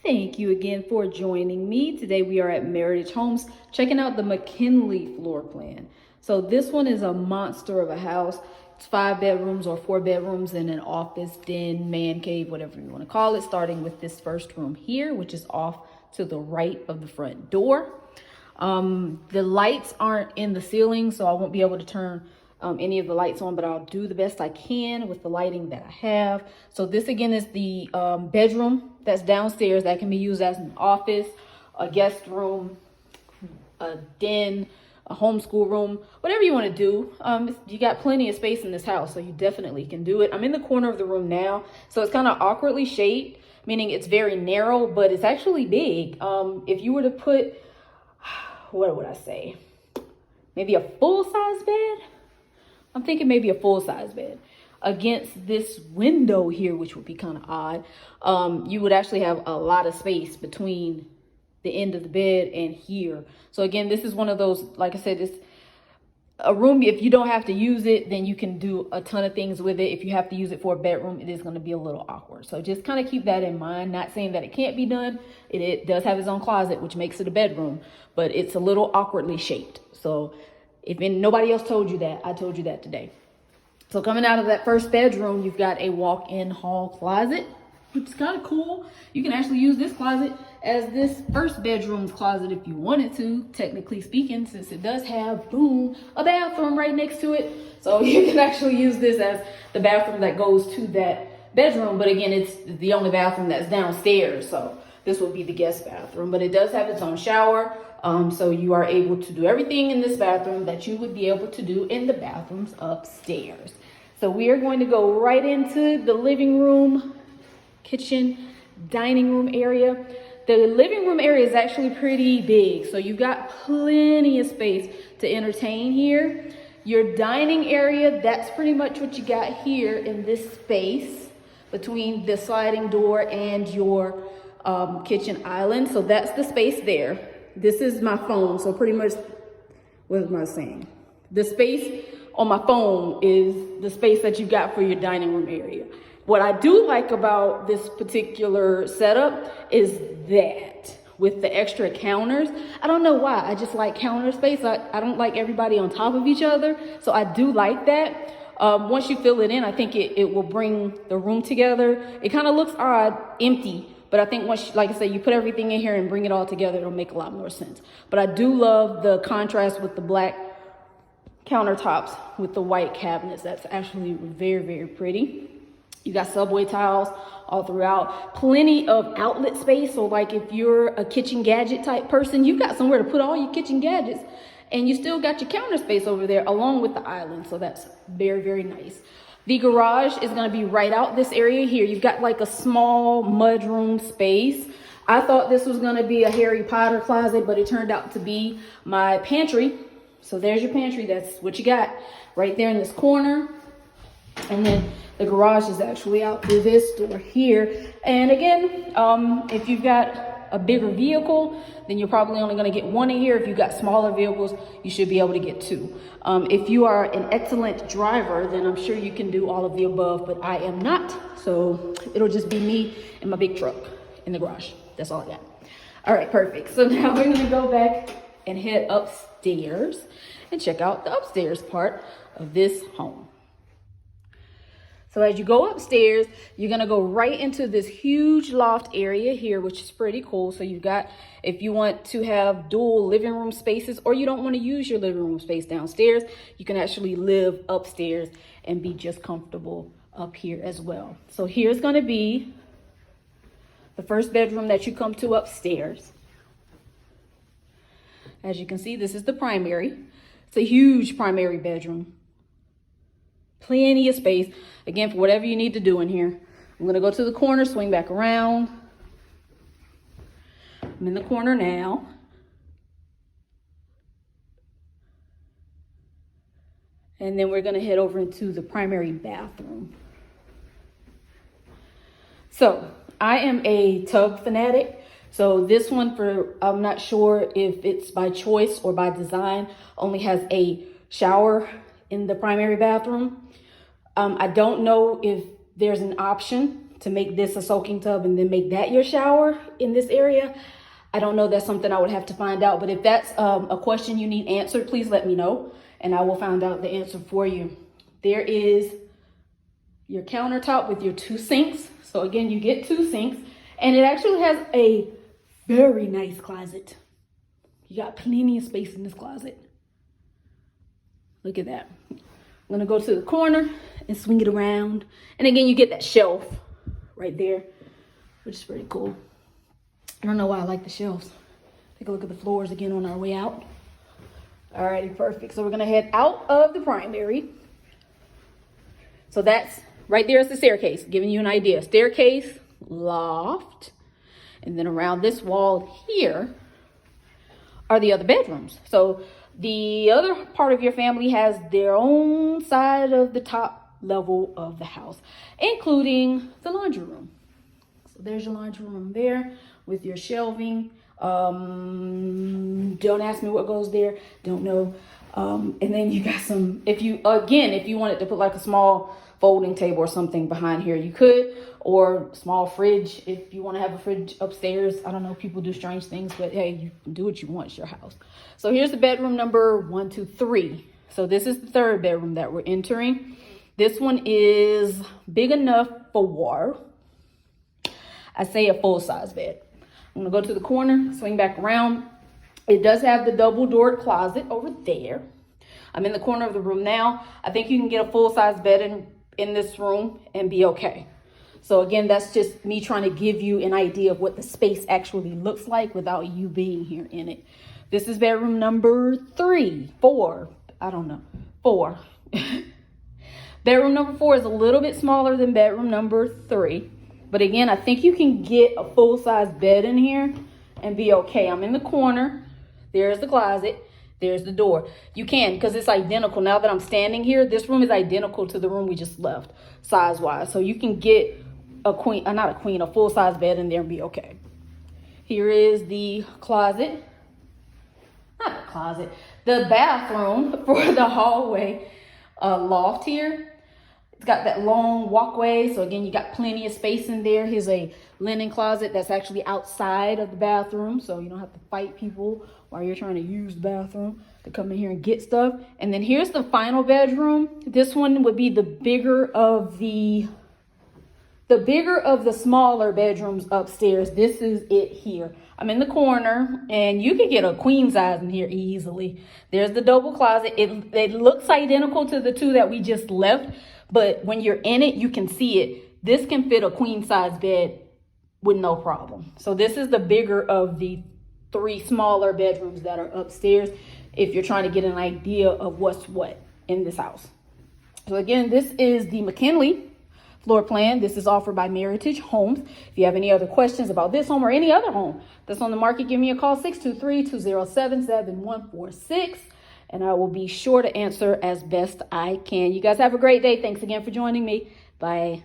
Thank you again for joining me. Today we are at Meritage Homes checking out the McKinley floor plan. So this one is a monster of a house. It's 5 bedrooms or 4 bedrooms and an office, den, man cave, whatever you want to call it, starting with this first room here, which is off to the right of the front door. The lights aren't in the ceiling, so I won't be able to turn any of the lights on, but I'll do the best I can with the lighting that I have. So this again is the bedroom that's downstairs that can be used as an office, a guest room, a den, a homeschool room, whatever you want to do. You got plenty of space in this house, so you definitely can do it. I'm in the corner of the room now, so it's kind of awkwardly shaped, meaning it's very narrow, but it's actually big. If you were to put, what would I say? Maybe a full-size bed? I'm thinking maybe a full-size bed against this window here, which would be kind of odd. You would actually have a lot of space between the end of the bed and here. So again, this is one of those, like I said, it's a room. If you don't have to use it, then you can do a ton of things with it. If you have to use it for a bedroom, it is going to be a little awkward. So just kind of keep that in mind. Not saying that it can't be done. It does have its own closet, which makes it a bedroom, but it's a little awkwardly shaped. So if nobody else told you that, I told you that today. So coming out of that first bedroom, you've got a walk-in hall closet, which is kind of cool. You can actually use this closet as this first bedroom's closet if you wanted to, technically speaking, since it does have, boom, a bathroom right next to it. So you can actually use this as the bathroom that goes to that bedroom. But again, it's the only bathroom that's downstairs. So this will be the guest bathroom, but it does have its own shower. So you are able to do everything in this bathroom that you would be able to do in the bathrooms upstairs. So we are going to go right into the living room, kitchen, dining room area. The living room area is actually pretty big, so you've got plenty of space to entertain here. Your dining area, that's pretty much what you got here in this space between the sliding door and your kitchen island. So that's the space there. This is my phone, so pretty much, what am I saying? The space on my phone is the space that you got for your dining room area. What I do like about this particular setup is that with the extra counters, I don't know why, I just like counter space. I don't like everybody on top of each other, so I do like that. Once you fill it in, I think it will bring the room together. It kind of looks odd, empty, but I think once, like I said, you put everything in here and bring it all together, it'll make a lot more sense. But I do love the contrast with the black countertops with the white cabinets. That's actually very, very pretty. You got subway tiles all throughout, plenty of outlet space. So like if you're a kitchen gadget type person, you've got somewhere to put all your kitchen gadgets, and you still got your counter space over there along with the island. So that's very, very nice. The garage is going to be right out this area here. You've got like a small mudroom space. I thought this was going to be a Harry Potter closet, but it turned out to be my pantry. So there's your pantry. That's what you got right there in this corner. And then the garage is actually out through this door here. And again, if you've got a bigger vehicle, then you're probably only going to get one in here. If you've got smaller vehicles, you should be able to get 2. If you are an excellent driver, then I'm sure you can do all of the above, but I am not. So it'll just be me and my big truck in the garage. That's all I got. All right, perfect. So now we're going to go back and head upstairs and check out the upstairs part of this home. So as you go upstairs, you're going to go right into this huge loft area here, which is pretty cool. So you've got, if you want to have dual living room spaces, or you don't want to use your living room space downstairs, you can actually live upstairs and be just comfortable up here as well. So here's going to be the first bedroom that you come to upstairs. As you can see, this is the primary. It's a huge primary bedroom. Plenty of space, again, for whatever you need to do in here. I'm going to go to the corner, swing back around. I'm in the corner now. And then we're going to head over into the primary bathroom. So I am a tub fanatic. So this one, I'm not sure if it's by choice or by design, only has a shower in the primary bathroom. I don't know if there's an option to make this a soaking tub and then make that your shower in this area. I don't know. That's something I would have to find out. But if that's a question you need answered, please let me know and I will find out the answer for you. There is your countertop with your 2 sinks. So again, you get 2 sinks, and it actually has a very nice closet. You got plenty of space in this closet. Look at that. I'm gonna go to the corner and swing it around. And again, you get that shelf right there, which is pretty cool. I don't know why I like the shelves. Take a look at the floors again on our way out. Alrighty, perfect. So we're gonna head out of the primary. So that's right there is the staircase, giving you an idea. Staircase, loft, and then around this wall here are the other bedrooms. So the other part of your family has their own side of the top level of the house, including the laundry room. So there's your laundry room there with your shelving. Don't ask me what goes there. Don't know. And then you got some, if you wanted to put like a small folding table or something behind here, you could, or small fridge if you want to have a fridge upstairs. I don't know, people do strange things, but hey, you can do what you want. It's your house. So here's the bedroom number 1, 2, 3. So this is the 3rd bedroom that we're entering. This one is big enough for, I say, a full-size bed. I'm gonna go to the corner, swing back around. It does have the double-doored closet over there. I'm in the corner of the room now. I think you can get a full-size bed in this room and be okay. So again, that's just me trying to give you an idea of what the space actually looks like without you being here in it. This is bedroom number 4. I don't know, 4. Bedroom number 4 is a little bit smaller than bedroom number 3. But again, I think you can get a full-size bed in here and be okay. I'm in the corner. There's the closet. There's the door. You can, because it's identical. Now that I'm standing here, this room is identical to the room we just left, size-wise. So you can get a full-size bed in there and be okay. Here is the closet. Not the closet. The bathroom for the hallway loft here. It's got that long walkway. So again, you got plenty of space in there. Here's a linen closet that's actually outside of the bathroom. So you don't have to fight people while you're trying to use the bathroom to come in here and get stuff. And then here's the final bedroom. This one would be the bigger of the smaller bedrooms upstairs. This is it here. I'm in the corner, and you can get a queen size in here easily. There's the double closet. It looks identical to the 2 that we just left, but when you're in it, you can see it. This can fit a queen size bed with no problem. So this is the bigger of the 3 smaller bedrooms that are upstairs, if you're trying to get an idea of what's what in this house. So again, this is the McKinley floor plan. This is offered by Meritage Homes. If you have any other questions about this home or any other home that's on the market, give me a call, 623-207-7146, and I will be sure to answer as best I can. You guys have a great day. Thanks again for joining me. Bye.